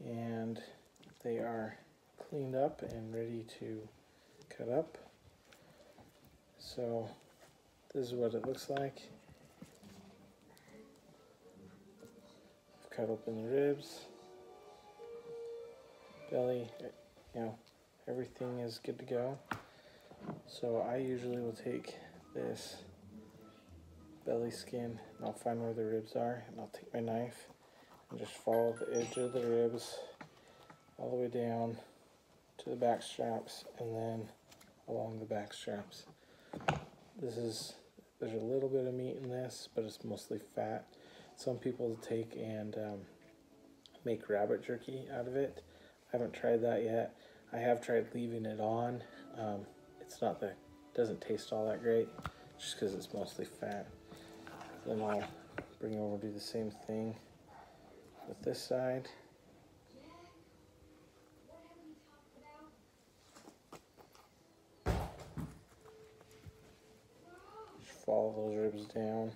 and they are cleaned up and ready to cut up. So this is what it looks like. I've cut open the ribs, belly, everything is good to go. So I usually will take this belly skin and I'll find where the ribs are, and I'll take my knife and just follow the edge of the ribs all the way down to the back straps and then along the back straps. There's a little bit of meat in this, but it's mostly fat. Some people take and make rabbit jerky out of it. I haven't tried that yet. I have tried leaving it on. Doesn't taste all that great, just because it's mostly fat. Then I'll bring over, do the same thing with this side. Just follow those ribs down,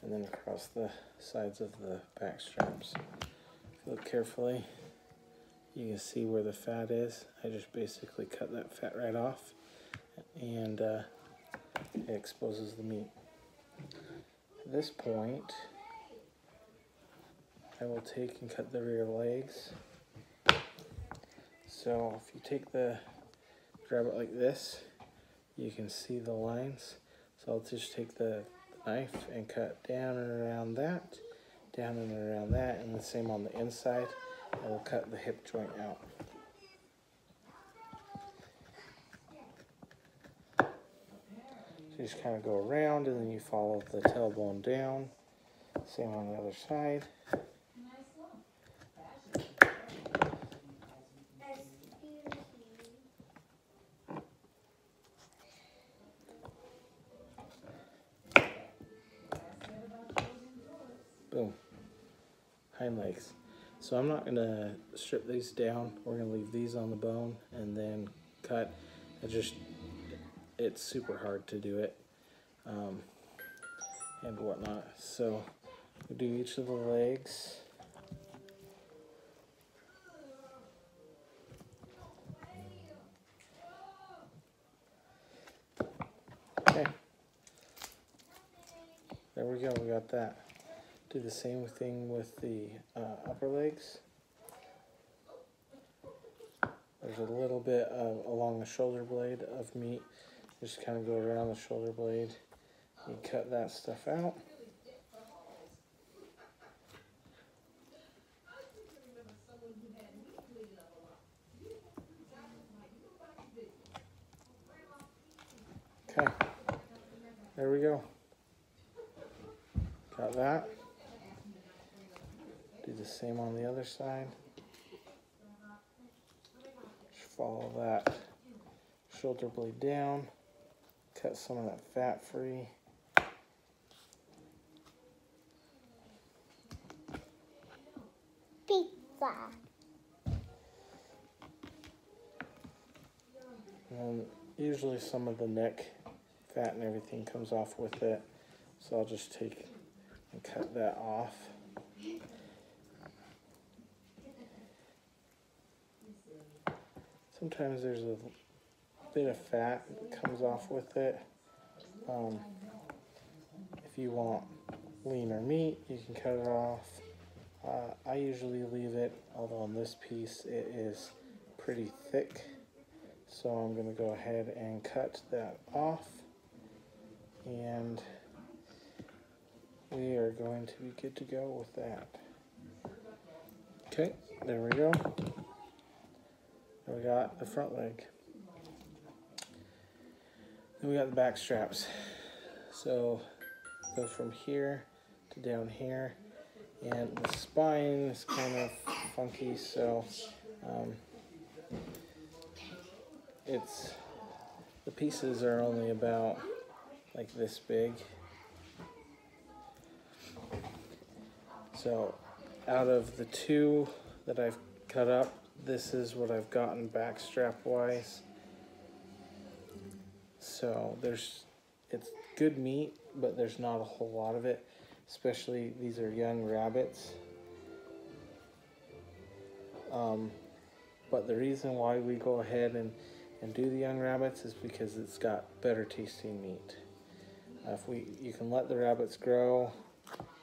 and then across the sides of the back straps. Look carefully. You can see where the fat is. I just basically cut that fat right off, and it exposes the meat. At this point, I will take and cut the rear legs. So if you grab it like this, you can see the lines. So I'll just take the knife and cut down and around that, down and around that, and the same on the inside. And we'll cut the hip joint out. So you just kind of go around, and then you follow the tailbone down. Same on the other side. Boom. Hind legs. So I'm not going to strip these down. We're going to leave these on the bone and then cut. It's super hard to do it and whatnot. So we'll do each of the legs. Okay. There we go. We got that. Do the same thing with the upper legs. There's a little bit along the shoulder blade of meat. Just kind of go around the shoulder blade. You cut that stuff out. Okay, there we go. Got that. Do the same on the other side. Just follow that shoulder blade down. Cut some of that fat free. Pizza. And usually some of the neck fat and everything comes off with it. So I'll just take and cut that off. Sometimes there's a bit of fat that comes off with it. If you want leaner meat, you can cut it off. I usually leave it, although on this piece it is pretty thick. So I'm going to go ahead and cut that off. And we are going to be good to go with that. Okay, there we go. We got the front leg. Then we got the back straps. So go from here to down here, and the spine is kind of funky, so the pieces are only about like this big. So out of the two that I've cut up, this is what I've gotten back strap wise. So it's good meat, but there's not a whole lot of it. Especially these are young rabbits, But the reason why we go ahead and do the young rabbits is because it's got better tasting meat. You can let the rabbits grow,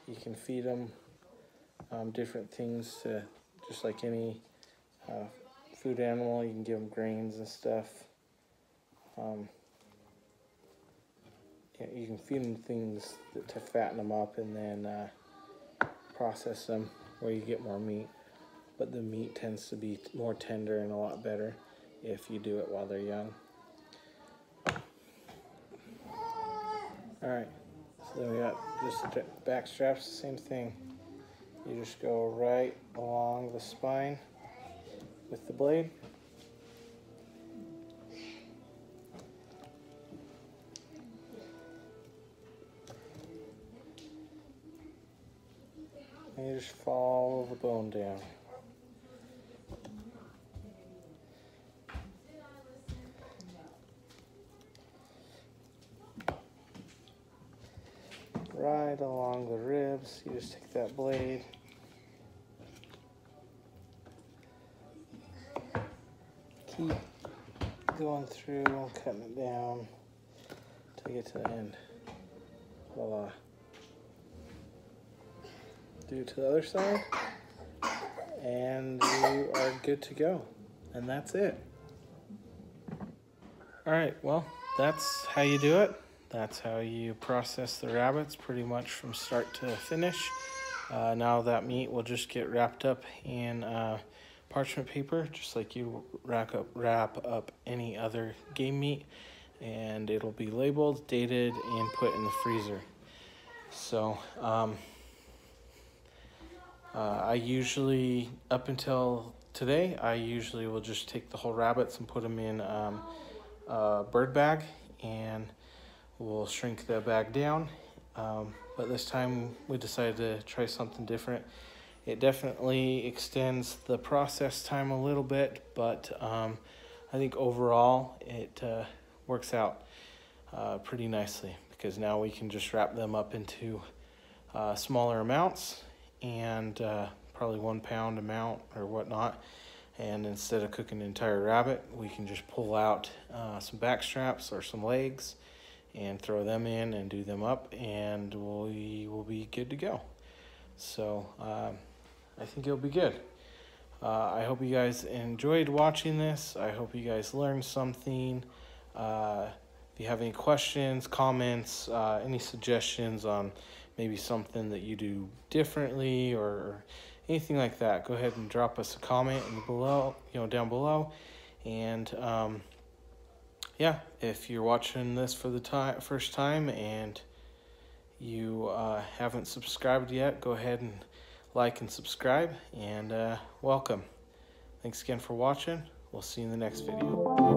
you can feed them different things to, just like any food animal. You can give them grains and stuff. You can feed them things to fatten them up and then process them where you get more meat. But the meat tends to be more tender and a lot better if you do it while they're young. Alright, so then we got just the back straps, the same thing. You just go right along the spine with the blade. And you just follow the bone down. Right along the ribs, you just take that blade, keep going through, cutting it down until you get to the end. Voila. Do it to the other side, and you are good to go. And that's it. Alright, well, that's how you do it. That's how you process the rabbits pretty much from start to finish. Now that meat will just get wrapped up in parchment paper, just like you wrap up any other game meat, and it'll be labeled, dated, and put in the freezer. So I usually, up until today, I usually will just take the whole rabbits and put them in a bird bag, and we'll shrink the bag down. But this time we decided to try something different. It definitely extends the process time a little bit, but I think overall it works out pretty nicely, because now we can just wrap them up into smaller amounts, and probably 1 pound amount or whatnot. And instead of cooking an entire rabbit, we can just pull out some back straps or some legs and throw them in and do them up, and we will be good to go. So I think it'll be good. I hope you guys enjoyed watching this. I hope you guys learned something. If you have any questions, comments, any suggestions on maybe something that you do differently or anything like that, go ahead and drop us a comment down below. And yeah, if you're watching this for the first time and you haven't subscribed yet, go ahead and like and subscribe, and welcome. Thanks again for watching. We'll see you in the next video.